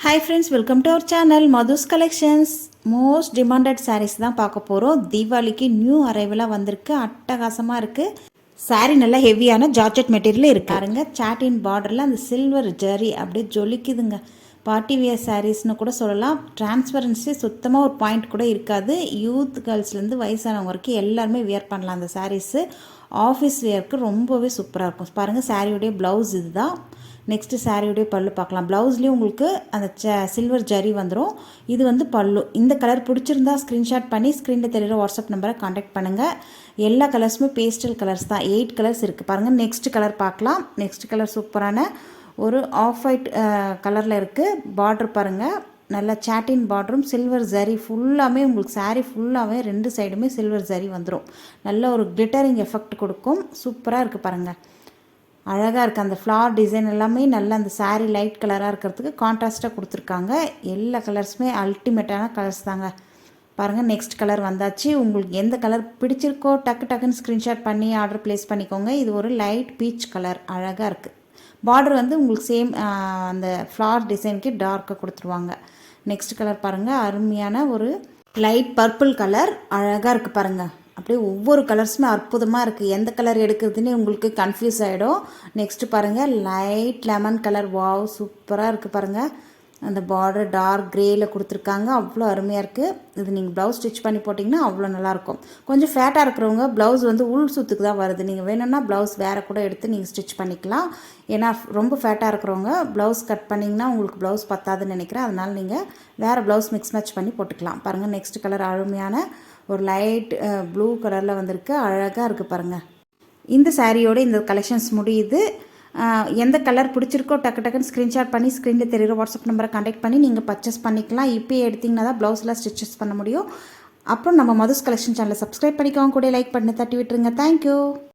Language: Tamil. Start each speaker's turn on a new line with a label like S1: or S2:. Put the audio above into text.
S1: Hi friends, welcome to our channel Madhu's Collections. Most demanded sarees தான் பார்க்க போகிறோம். தீபாவளிக்கு நியூ அரைவலாக வந்திருக்கு. அட்டகாசமாக இருக்குது. சாரீ நல்லா ஹெவியான ஜார்ஜெட் மெட்டீரியல் இருக்குது. பாருங்க சாட்டின் பார்டரில் அந்த சில்வர் ஜரி அப்படியே ஜொலிக்குதுங்க. பார்ட்டி வியர் சாரீஸ்னு கூட சொல்லலாம். டிரான்ஸ்பரன்சி சுத்தமாக ஒரு பாயிண்ட் கூட இருக்காது. யூத் கேர்ள்ஸ்லேருந்து வயசானவங்க வரைக்கும் எல்லாருமே வியர் பண்ணலாம் அந்த சாரீஸு. ஆஃபீஸ் வியருக்கு ரொம்பவே சூப்பராக இருக்கும். பாருங்கள் சாரியுடைய ப்ளவுஸ் இது தான். நெக்ஸ்ட்டு சாரியுடைய பல்லு பார்க்கலாம். ப்ளவுஸ்லேயும் உங்களுக்கு அந்த சில்வர் ஜரி வந்துடும். இது வந்து பல்லு. இந்த கலர் பிடிச்சிருந்தா ஸ்க்ரீன்ஷாட் பண்ணி ஸ்க்ரீனில் தெரியுற வாட்ஸ்அப் நம்பரை காண்டாக்ட் பண்ணுங்கள். எல்லா கலர்ஸுமே பேஸ்டல் கலர்ஸ் தான். 8 கலர்ஸ் இருக்குது. பாருங்கள் நெக்ஸ்ட் கலர் பார்க்கலாம். நெக்ஸ்ட் கலர் சூப்பரான ஒரு ஆஃப் ஒயிட் கலரில் இருக்குது. பார்டர் பாருங்கள், நல்லா சாட்டின் பார்டரும் சில்வர் ஜரி ஃபுல்லாமே உங்களுக்கு சாரீ ஃபுல்லாகவே 2 சைடுமே சில்வர் ஜரி வந்துடும். நல்ல ஒரு கிளிட்டரிங் எஃபெக்ட் கொடுக்கும். சூப்பராக இருக்குது பாருங்கள். அழகாக இருக்குது. அந்த ஃப்ளார் டிசைன் எல்லாமே நல்லா அந்த சாரீ லைட் கலராக இருக்கிறதுக்கு கான்ட்ராஸ்ட்டாக கொடுத்துருக்காங்க. எல்லா கலர்ஸுமே அல்டிமேட்டான கலர்ஸ் தாங்க. பாருங்கள் நெக்ஸ்ட் கலர் வந்தாச்சு. உங்களுக்கு எந்த கலர் பிடிச்சிருக்கோ டக்குன்னு ஸ்க்ரீன்ஷாட் பண்ணி ஆர்டர் ப்ளேஸ் பண்ணிக்கோங்க. இது ஒரு லைட் பீச் கலர், அழகாக இருக்குது. பார்டர் வந்து உங்களுக்கு சேம் அந்த ஃப்ளார் டிசைனுக்கு டார்க்காக கொடுத்துருவாங்க. நெக்ஸ்ட் கலர் பாருங்கள், அருமையான ஒரு லைட் பர்பிள் கலர், அழகாக இருக்குது பாருங்கள். அப்படியே ஒவ்வொரு கலர்ஸுமே அற்புதமாக இருக்குது. எந்த கலர் எடுக்கிறதுன்னு உங்களுக்கு கன்ஃபியூஸ் ஆகிடும். நெக்ஸ்ட்டு பாருங்கள் லைட் லெமன் கலர். வாவ் சூப்பராக இருக்குது பாருங்கள். அந்த பார்டர் டார்க் க்ரேயில் கொடுத்துருக்காங்க. அவ்வளோ அருமையாக இருக்குது. இது நீங்கள் ப்ளவுஸ் ஸ்டிச் பண்ணி போட்டிங்கன்னா அவ்வளோ நல்லாயிருக்கும். கொஞ்சம் ஃபேட்டாக இருக்கிறவங்க ப்ளவுஸ் வந்து உள் சுத்துக்கு தான் வருது. நீங்கள் வேணும்னா ப்ளவுஸ் வேறு கூட எடுத்து நீங்கள் ஸ்டிச் பண்ணிக்கலாம். ஏன்னா ரொம்ப ஃபேட்டாக இருக்கிறவங்க ப்ளவுஸ் கட் பண்ணிங்கன்னா உங்களுக்கு ப்ளவுஸ் பத்தாதுன்னு நினைக்கிறேன். அதனால் நீங்கள் வேறு ப்ளவுஸ் மிக்ஸ் மேட்ச் பண்ணி போட்டுக்கலாம். பாருங்கள் நெக்ஸ்ட் கலர் அருமையான ஒரு லைட் ப்ளூ கலரில் வந்திருக்கு. அழகாக இருக்குது பாருங்கள். இந்த சாரியோடு இந்த கலெக்ஷன்ஸ் முடியுது. எந்த கலர் பிடிச்சிருக்கோ டக்குன்னு ஸ்க்ரீன்ஷாட் பண்ணி ஸ்க்ரீனில் தெரியுற வாட்ஸ்அப் நம்பரை காண்டாக்ட் பண்ணி நீங்கள் பர்ச்சேஸ் பண்ணிக்கலாம். இப்போயே எடுத்திங்கன்னா தான் ப்ளவுஸில் ஸ்டிச்சஸ் பண்ண முடியும். அப்புறம் நம்ம மதுஸ் கலெக்ஷன் சேனலை சப்ஸ்கிரைப் பண்ணிக்கோங்க, கூட லைக் பண்ணி தட்டி விட்டுருங்க. தேங்க்யூ.